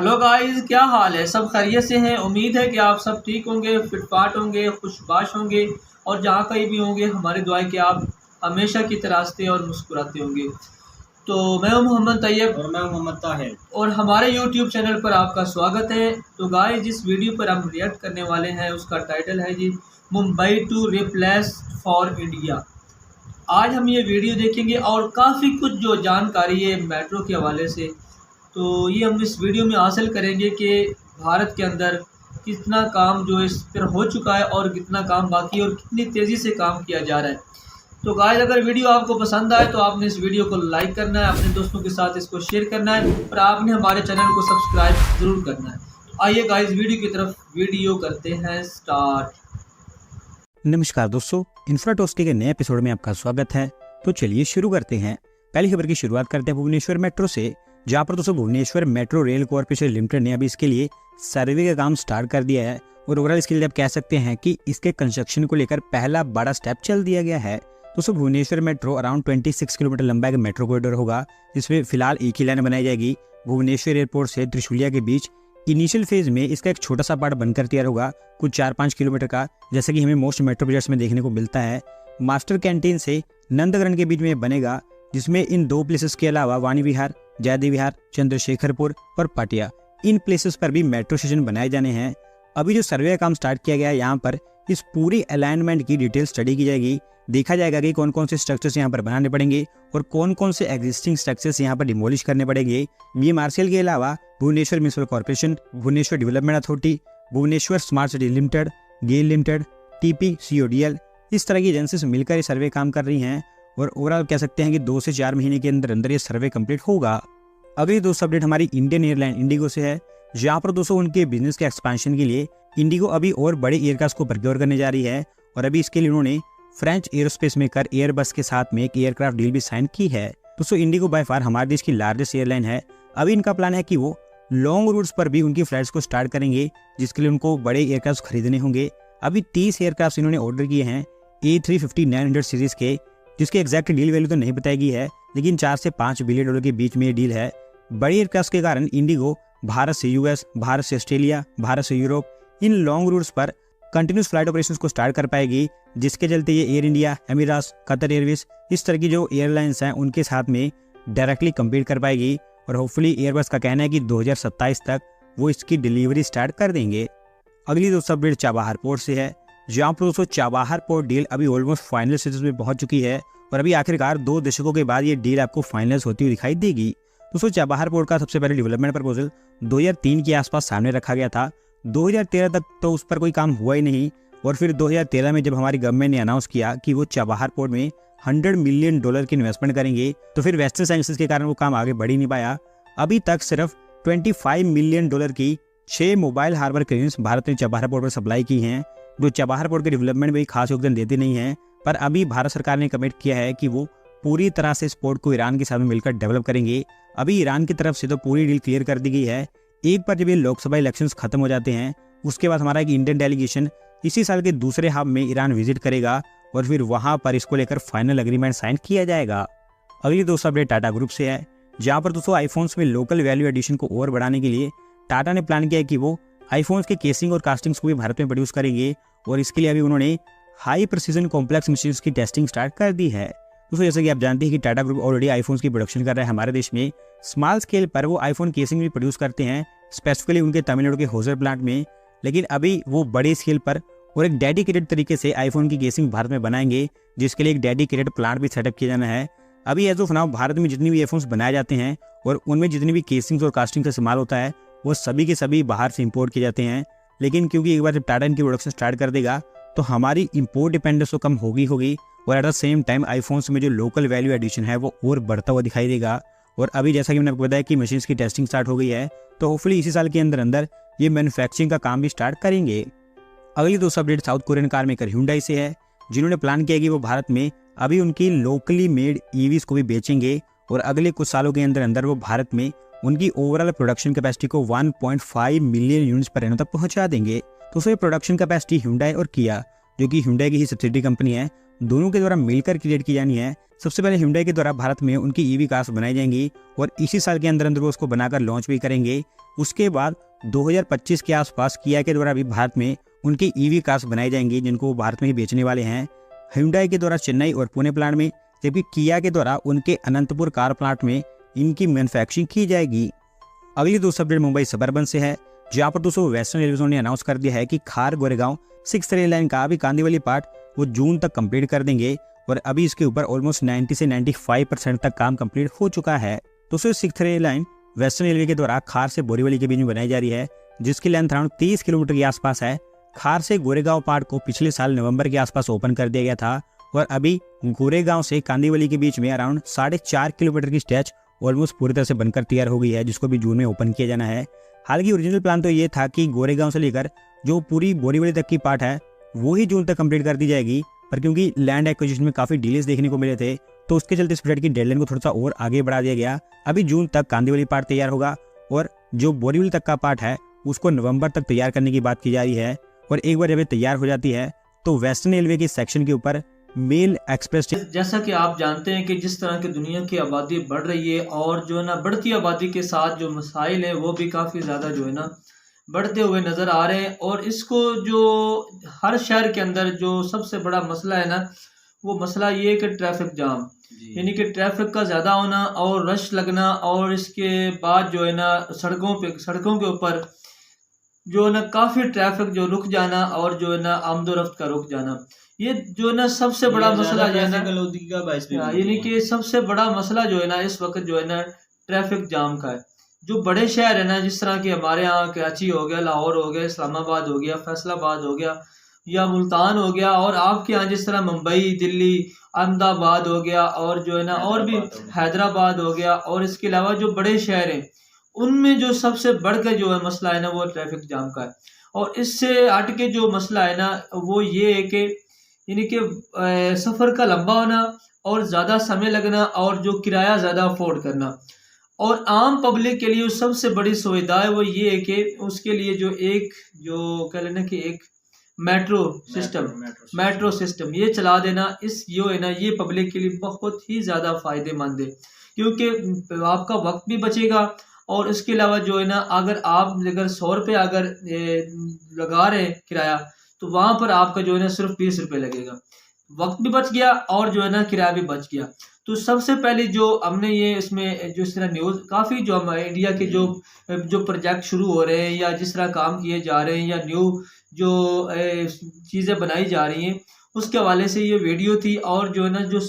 Hello guys, क्या हाल है? सब खैरियत से हैं। उम्मीद है कि आप सब ठीक होंगे, फिटफाट होंगे, खुशबाश होंगे और जहाँ कहीं भी होंगे हमारी दुआ है कि आप हमेशा की तरह हंसते और मुस्कुराते होंगे। तो मैं हूं मोहम्मद तैयब और मैं मोहम्मद ताहिर। और हमारे यूट्यूब चैनल पर आपका स्वागत है। तो गाइस, जिस वीडियो पर हम रिएक्ट करने वाले हैं उसका टाइटल है जी, Mumbai to replace for India. आज हम ये वीडियो देखेंगे और काफ़ी कुछ जो जानकारी है मेट्रो के हवाले से, तो ये हम इस वीडियो में हासिल करेंगे कि भारत के अंदर कितना काम जो इस पर हो चुका है और कितना काम बाकी है और कितनी तेज़ी से काम किया जा रहा है। तो गाइस, अगर वीडियो आपको पसंद आए तो आपने इस वीडियो को लाइक करना है, अपने दोस्तों के साथ इसको शेयर करना है और आपने हमारे चैनल को सब्सक्राइब ज़रूर करना है। तो आइए गाइस, वीडियो की तरफ वीडियो करते हैं स्टार्ट। नमस्कार दोस्तों, इंफ्राटोस्टी के नए एपिसोड में आपका स्वागत है। तो चलिए शुरू करते हैं। पहली खबर की शुरुआत करते हैं भुवनेश्वर मेट्रो से, जहां पर दोस्तों Bhubaneswar metro rail corporation limited ने अभी इसके लिए सर्वे का काम स्टार्ट कर दिया है और ओवरऑल इसके लिए आप कह सकते हैं कि इसके कंस्ट्रक्शन को लेकर पहला बड़ा स्टेप चल दिया गया है। दोस्तों भुवनेश्वर मेट्रो अराउंड 26 किलोमीटर लंबा एक मेट्रो कॉरिडोर होगा, जिसमें फिलहाल एक ही लाइन बनाई जाएगी भुवनेश्वर एयरपोर्ट से त्रिशूलिया के बीच। इनिशियल फेज में इसका एक छोटा सा पार्ट बनकर तैयार होगा, कुछ 4-5 किलोमीटर का, जैसे कि हमें मोस्ट मेट्रो प्रोजेक्ट्स में देखने को मिलता है। मास्टर कैंटीन से नंदग्रहण के बीच में बनेगा, जिसमें इन दो प्लेसेस के अलावा वाणी विहार, जयदेव विहार, चंद्रशेखरपुर और पाटिया, इन प्लेसेस पर भी मेट्रो स्टेशन बनाए जाने हैं। अभी जो सर्वे का काम स्टार्ट किया गया है, यहाँ पर इस पूरी अलाइनमेंट की डिटेल स्टडी की जाएगी। देखा जाएगा कि कौन कौन से स्ट्रक्चर्स यहाँ पर बनाने पड़ेंगे और कौन कौन से एग्जिस्टिंग स्ट्रक्चर्स यहाँ पर डिमोलिश करने पड़ेंगे। बीएमआरसीएल के अलावा Bhubaneswar municipal corporation, Bhubaneswar development authority, Bhubaneswar smart city limited, GAIL limited, TPCODL, इस तरह की एजेंसीज मिलकर ये सर्वे काम कर रही हैं और ओवरऑल कह सकते हैं कि 2 से 4 महीने के अंदर अंदर ये सर्वे कंप्लीट होगा। अगली दोस्तों अपडेट हमारी इंडियन एयरलाइन इंडिगो से है, जहाँ पर दोस्तों उनके बिजनेस के एक्सपेंशन के लिए इंडिगो अभी और बड़े एयरक्राफ्ट को प्रोक्योर करने जा रही है और अभी इसके लिए उन्होंने फ्रेंच एरोस्पेस मेकर एयरबस के साथ में एक एयरक्राफ्ट डील भी साइन की है। दोस्तों इंडिगो बाय फार हमारे देश की लार्जेस्ट एयरलाइन है। अभी इनका प्लान है कि वो लॉन्ग रूट्स पर भी उनकी फ्लाइट्स को स्टार्ट करेंगे, जिसके लिए उनको बड़े एयरक्राफ्ट खरीदने होंगे। अभी 30 एयरक्राफ्ट इन्होंने ऑर्डर किए हैं A350-900 सीरीज के, जिसकी एग्जैक्ट डील वैल्यू तो नहीं बताई गई है, लेकिन 4 से 5 बिलियन डॉलर के बीच में ये डील है। बड़ी एयरक्राफ्ट के कारण इंडिगो भारत से US, भारत से ऑस्ट्रेलिया, भारत से यूरोप, इन लॉन्ग रूट्स पर कंटिन्यूस फ्लाइट ऑपरेशंस को स्टार्ट कर पाएगी, जिसके चलते ये एयर इंडिया, एमिराट्स, कतर एयरवेज, इस तरह की जो एयरलाइंस हैं उनके साथ में डायरेक्टली कम्पीट कर पाएगी और होपफुली एयरबस का कहना है कि 2027 तक वो इसकी डिलीवरी स्टार्ट कर देंगे। अगली दोस्तों अपडेट चाबहार पोर्ट से है, जहाँ पर दोस्तों चाबहार पोर्ट डील अभी ऑलमोस्ट फाइनल स्टेज में पहुंच चुकी है और अभी आखिरकार 2 दशकों के बाद ये डील आपको फाइनलाइज होती हुई दिखाई देगी। दोस्तों चाबहार पोर्ट का सबसे पहले डेवलपमेंट प्रपोजल 2003 के आसपास सामने रखा गया था। 2013 तक तो उस पर कोई काम हुआ ही नहीं और फिर 2013 में जब हमारी गवर्नमेंट ने अनाउंस किया कि वो चाबहार पोर्ट में $100 मिलियन की इन्वेस्टमेंट करेंगे, तो फिर वेस्टर्न सैंक्शंस के कारण वो काम आगे बढ़ ही नहीं पाया। अभी तक सिर्फ $25 मिलियन की 6 मोबाइल हार्बर क्रेन्स भारत ने चाबहार पोर्ट पर सप्लाई की हैं, जो चाबहार पोर्ट के डेवलपमेंट में खास योगदान देते नहीं हैं। पर अभी भारत सरकार ने कमिट किया है कि वो पूरी तरह से इस पोर्ट को ईरान के साथ मिलकर डेवलप करेंगे। अभी ईरान की तरफ से तो पूरी डील क्लियर कर दी गई है। एक बार जब ये लोकसभा इलेक्शंस खत्म हो जाते हैं, उसके बाद हमारा एक इंडियन डेलीगेशन इसी साल के दूसरे हाफ में ईरान विजिट करेगा और फिर वहां पर इसको लेकर फाइनल एग्रीमेंट साइन किया जाएगा। अगली दोस्तों अपडेट टाटा ग्रुप से है, जहां पर दोस्तों आईफोन्स में लोकल वैल्यू एडिशन को और बढ़ाने के लिए टाटा ने प्लान किया है कि वो आईफोन्स के केसिंग और कास्टिंग्स को भी भारत में प्रोड्यूस करेंगे और इसके लिए अभी उन्होंने हाई प्रिसीजन कॉम्प्लेक्स मशीन्स की टेस्टिंग स्टार्ट कर दी है। दोस्तों जैसे कि आप जानते हैं कि टाटा ग्रुप ऑलरेडी आईफोन्स की प्रोडक्शन कर रहा है हमारे देश में। स्मॉल स्केल पर वो आईफोन केसिंग भी प्रोड्यूस करते हैं, स्पेसिफिकली उनके तमिलनाडु के होजर प्लांट में, लेकिन अभी वो बड़े स्केल पर और एक डेडिकेटेड तरीके से आईफोन की केसिंग भारत में बनाएंगे, जिसके लिए एक डेडिकेटेड प्लांट भी सेटअप किया जाना है। अभी एज ऑफ नाउ भारत में जितनी भी आईफोन्स बनाए जाते हैं और उनमें जितनी भी केसिंग्स और कास्टिंग का इस्तेमाल होता है, वो सभी के सभी बाहर से इंपोर्ट किए जाते हैं। लेकिन क्योंकि एक बार जब टाटा इनकी प्रोडक्शन स्टार्ट कर देगा तो हमारी इंपोर्ट डिपेंडेंस तो कम होगी और at the same time iPhones में जो लोकल वैल्यू एडिशन है वो और बढ़ता हुआ दिखाई देगा। और अभी जैसा कि मैंने आपको बताया कि मशीन्स की टेस्टिंग स्टार्ट हो गई है, तो होपफुली इसी साल के अंदर अंदर ये मैन्युफैक्चरिंग का काम भी स्टार्ट करेंगे। अगली दोस्तों update south Korean car maker Hyundai से है, जिन्होंने प्लान किया कि वो भारत में अभी उनकी लोकली मेड EVs को भी बेचेंगे और अगले कुछ सालों के अंदर अंदर वो भारत में उनकी ओवरऑल प्रोडक्शन कैपेसिटी को 1.5 मिलियन यूनिट्स पर एनम तक पहुंचा देंगे। तो ये प्रोडक्शन कैपेसिटी Hyundai और Kia, जो कि Hyundai की ही सब्सिडी कंपनी है, दोनों के द्वारा मिलकर क्रिएट की जानी है। सबसे पहले Hyundai के द्वारा भारत में उनकी ईवी कार्स बनाई जाएंगी और इसी साल के अंदर अंदर वो उसको बनाकर लॉन्च भी करेंगे। उसके बाद 2025 के आसपास किया के द्वारा भी भारत में उनकी ईवी कार्स बनाई जाएंगी, जिनको वो भारत में ही बेचने वाले हैं। Hyundai के द्वारा चेन्नई और पुणे प्लांट में, जबकि किया के द्वारा उनके अनंतपुर कार प्लांट में इनकी मैन्युफैक्चरिंग की जाएगी। अगली दोस्तों अपडेट मुंबई सबअर्बन से है, जहाँ पर दोस्तों वेस्टर्न रेलवे जोन ने अनाउंस कर दिया है कि खार गोरेगांव 6 रेल लाइन का भी कांदिवली पार्ट वो जून तक कंप्लीट कर देंगे और अभी इसके ऊपर ऑलमोस्ट 90 से 95% तक काम कंप्लीट हो चुका है। दोस्तों 6 रेल लाइन वेस्टर्न रेलवे के द्वारा खार से बोरीवली के बीच में बनाई जा रही है, जिसकी लेंथ अराउंड 30 किलोमीटर के आसपास है। खार से गोरेगांव पार्ट को पिछले साल नवंबर के आसपास ओपन कर दिया गया था और अभी गोरेगांव से कांदिवली के बीच में अराउंड 4.5 किलोमीटर की स्ट्रेच ऑलमोस्ट पूरी तरह से बनकर तैयार हो गई है, जिसको भी जून में ओपन किया जाना है। हालांकि ओरिजिनल प्लान तो ये था कि गोरेगांव से लेकर जो पूरी बोरीवली तक की पार्ट है वो ही जून तक कंप्लीट कर दी जाएगी, पर क्योंकि लैंड एक्विजिशन में काफ़ी डिलेज देखने को मिले थे तो उसके चलते इस प्रोजेक्ट की डेडलाइन को थोड़ा सा और आगे बढ़ा दिया गया। अभी जून तक कांदिवली पार्ट तैयार होगा और जो बोरीवली तक का पार्ट है उसको नवंबर तक तैयार करने की बात की जा रही है। और एक बार जब ये तैयार हो जाती है तो वेस्टर्न रेलवे के सेक्शन के ऊपर मेल एक्सप्रेस, जैसा कि आप जानते हैं कि जिस तरह की दुनिया की आबादी बढ़ रही है और जो है ना बढ़ती आबादी के साथ जो मसाइल हैं वो भी काफ़ी ज़्यादा जो है ना बढ़ते हुए नज़र आ रहे हैं। और इसको जो हर शहर के अंदर जो सबसे बड़ा मसला है ना, वो मसला ये है कि ट्रैफिक जाम, यानी कि ट्रैफिक का ज़्यादा होना और रश लगना, और इसके बाद जो है ना सड़कों के ऊपर जो है ना काफ़ी ट्रैफिक जो रुक जाना और जो है ना आमदोरफ्त का रुक जाना, ये जो है ना सबसे बड़ा मसला जो है ना, यानी कि सबसे बड़ा मसला जो है ना इस वक्त जो है ना ट्रैफिक जाम का है। जो बड़े शहर है ना, जिस तरह के हमारे यहाँ कराची हो गया, लाहौर हो गया, इस्लामाबाद हो गया, फैसलाबाद हो गया या मुल्तान हो गया, और आपके यहाँ जिस तरह मुंबई, दिल्ली, अहमदाबाद हो गया, और जो है ना और भी हैदराबाद हो गया, और इसके अलावा जो बड़े शहर हैं उनमें जो सबसे बढ़कर जो है मसला है ना वो ट्रैफिक जाम का है। और इससे हट के जो मसला है ना वो ये है कि यानी कि सफ़र का लंबा होना और ज़्यादा समय लगना और जो किराया ज़्यादा अफोर्ड करना। और आम पब्लिक के लिए सबसे बड़ी सुविधा है वो ये है कि उसके लिए जो कह लेना कि एक मेट्रो सिस्टम ये चला देना, जो है ना ये पब्लिक के लिए बहुत ही ज़्यादा फ़ायदेमंद है, क्योंकि आपका वक्त भी बचेगा। और इसके अलावा जो है ना अगर 100 रुपये अगर लगा रहे हैं किराया, तो वहाँ पर आपका जो है ना सिर्फ 20 रुपये लगेगा, वक्त भी बच गया और जो है ना किराया भी बच गया। तो सबसे पहले जो हमने ये इसमें जो इस तरह न्यूज़ काफ़ी जो हमारे इंडिया के जो प्रोजेक्ट शुरू हो रहे हैं या जिस तरह काम किए जा रहे हैं या न्यू जो चीज़ें बनाई जा रही हैं उसके हवाले से ये वीडियो थी। और जो है ना जो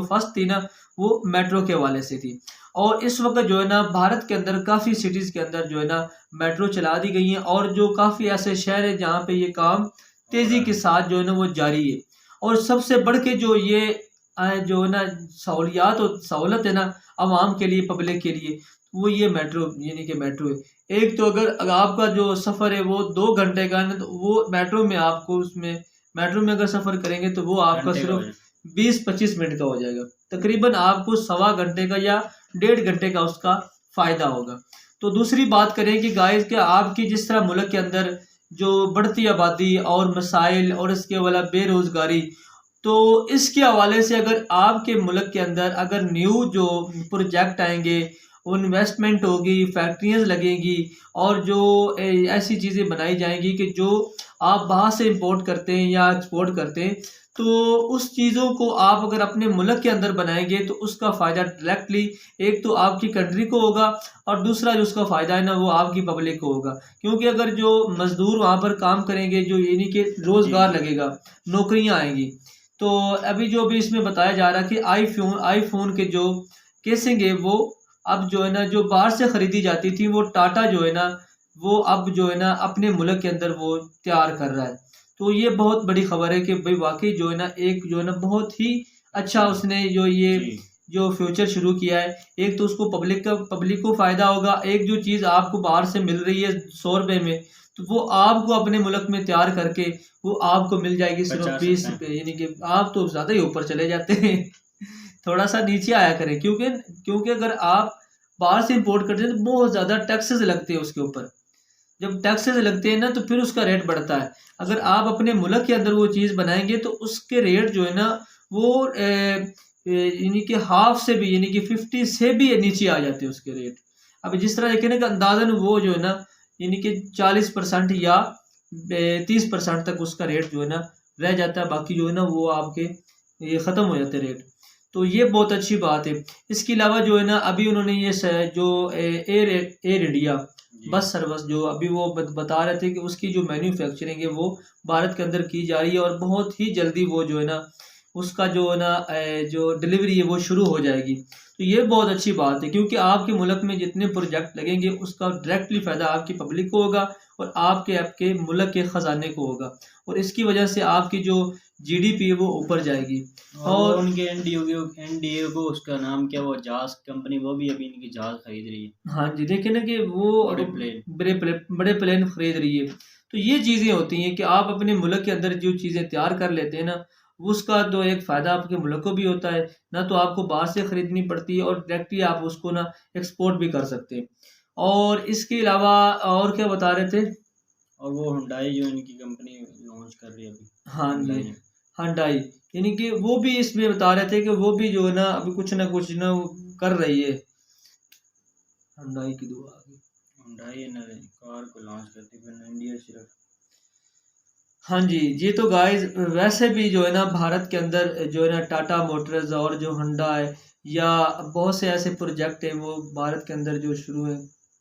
फर्स्ट थी ना वो मेट्रो के हवाले से थी। और इस वक्त जो है ना भारत के अंदर काफ़ी सिटीज़ के अंदर जो है ना मेट्रो चला दी गई हैं, और जो काफ़ी ऐसे शहर हैं जहाँ पे ये काम तेज़ी के साथ जो है ना वो जारी है। और सबसे बढ़ के जो ये जो है ना सहूलत है ना आवाम के लिए, पब्लिक के लिए, वो ये मेट्रो यानी कि मेट्रो है। एक तो अगर आपका जो सफ़र है वो 2 घंटे का है ना, तो वो मेट्रो में अगर सफ़र करेंगे तो वो आपका सिर्फ 20-25 मिनट का हो जाएगा, तकरीबन आपको 1.25 घंटे का या 1.5 घंटे का उसका फ़ायदा होगा। तो दूसरी बात करें कि गाइस कि आपकी जिस तरह मुल्क के अंदर जो बढ़ती आबादी और मसाइल और इसके वाला बेरोज़गारी, तो इसके हवाले से अगर आपके मुल्क के अंदर अगर न्यू जो प्रोजेक्ट आएंगे, इन्वेस्टमेंट होगी, फैक्ट्रियाँ लगेंगी और जो ऐसी चीज़ें बनाई जाएंगी कि जो आप बाहर से इंपोर्ट करते हैं या एक्सपोर्ट करते हैं, तो उस चीज़ों को आप अगर अपने मुल्क के अंदर बनाएंगे तो उसका फ़ायदा डायरेक्टली एक तो आपकी कंट्री को होगा और दूसरा जो उसका फ़ायदा है ना वो आपकी पब्लिक को होगा। क्योंकि अगर जो मज़दूर वहाँ पर काम करेंगे, जो यानी कि रोज़गार लगेगा, नौकरियाँ आएंगी। तो अभी जो भी इसमें बताया जा रहा है कि आईफोन के जो केसिंग है वो अब जो है ना जो बाहर से ख़रीदी जाती थी वो टाटा जो है ना वो अब जो है ना अपने मुल्क के अंदर वो तैयार कर रहा है। तो ये बहुत बड़ी खबर है कि भाई वाकई जो है ना एक जो है ना बहुत ही अच्छा उसने जो फ्यूचर शुरू किया है। एक तो उसको पब्लिक को फ़ायदा होगा, एक जो चीज़ आपको बाहर से मिल रही है 100 रुपये में, तो वो आपको अपने मुल्क में तैयार करके वो आपको मिल जाएगी सिर्फ 20 रुपये, यानी कि आप तो ज़्यादा ही ऊपर चले जाते हैं थोड़ा सा नीचे आया करें, क्योंकि अगर आप बाहर से इंपोर्ट करते हैं तो बहुत ज़्यादा टैक्सेस लगते हैं उसके ऊपर। जब टैक्सेस लगते हैं ना तो फिर उसका रेट बढ़ता है। अगर आप अपने मुल्क के अंदर वो चीज़ बनाएंगे तो उसके रेट जो है ना वो यानी कि हाफ से भी यानी कि 50 से भी नीचे आ जाते हैं उसके रेट। अब जिस तरह देखें ना कि अंदाजन वो जो है ना यानी कि 40% या 30% तक उसका रेट जो है ना रह जाता है, बाकी जो है ना वो आपके ये ख़त्म हो जाते रेट। तो ये बहुत अच्छी बात है। इसके अलावा जो है ना अभी उन्होंने ये जो air air India bus service जो अभी वो बता रहे थे कि उसकी जो मैन्युफैक्चरिंग है वो भारत के अंदर की जा रही है और बहुत ही जल्दी वो जो है ना उसका जो है ना जो डिलीवरी है वो शुरू हो जाएगी। तो ये बहुत अच्छी बात है क्योंकि आपके मुल्क में जितने प्रोजेक्ट लगेंगे उसका डायरेक्टली फ़ायदा आपकी पब्लिक को होगा और आपके आपके मुल्क के ख़जाने को होगा और इसकी वजह से आपकी जो जीडीपी है वो ऊपर जाएगी। और उनके एनडीए को उसका नाम क्या, वो जहाज कंपनी, वो भी अभी इनकी जहाज खरीद रही है। हाँ जी, देखिए ना कि वो बड़े प्लेन खरीद रही है। तो ये चीज़ें होती हैं कि आप अपने मुल्क के अंदर जो चीज़ें तैयार कर लेते हैं ना उसका तो एक फ़ायदा आपके मुल्क को भी होता है, ना तो आपको बाहर से ख़रीदनी पड़ती है और डायरेक्टली आप उसको ना एक्सपोर्ट भी कर सकते हैं। और इसके अलावा और क्या बता रहे थे? और वो हुंडई जो इनकी कंपनी लॉन्च कर रही है अभी। हाँ जी, हुंडई हुंडई यानी कि वो भी इसमें बता रहे थे कि वो भी जो है ना अभी कुछ ना वो कर रही है। हुंडई की दुआ आ गई। हुंडई ने कार को लॉन्च करती है इंडिया सिर्फ। हाँ जी, ये तो गाइस वैसे भी जो है ना भारत के अंदर जो है ना टाटा मोटर्स और जो होंडा है या बहुत से ऐसे प्रोजेक्ट हैं वो भारत के अंदर जो शुरू है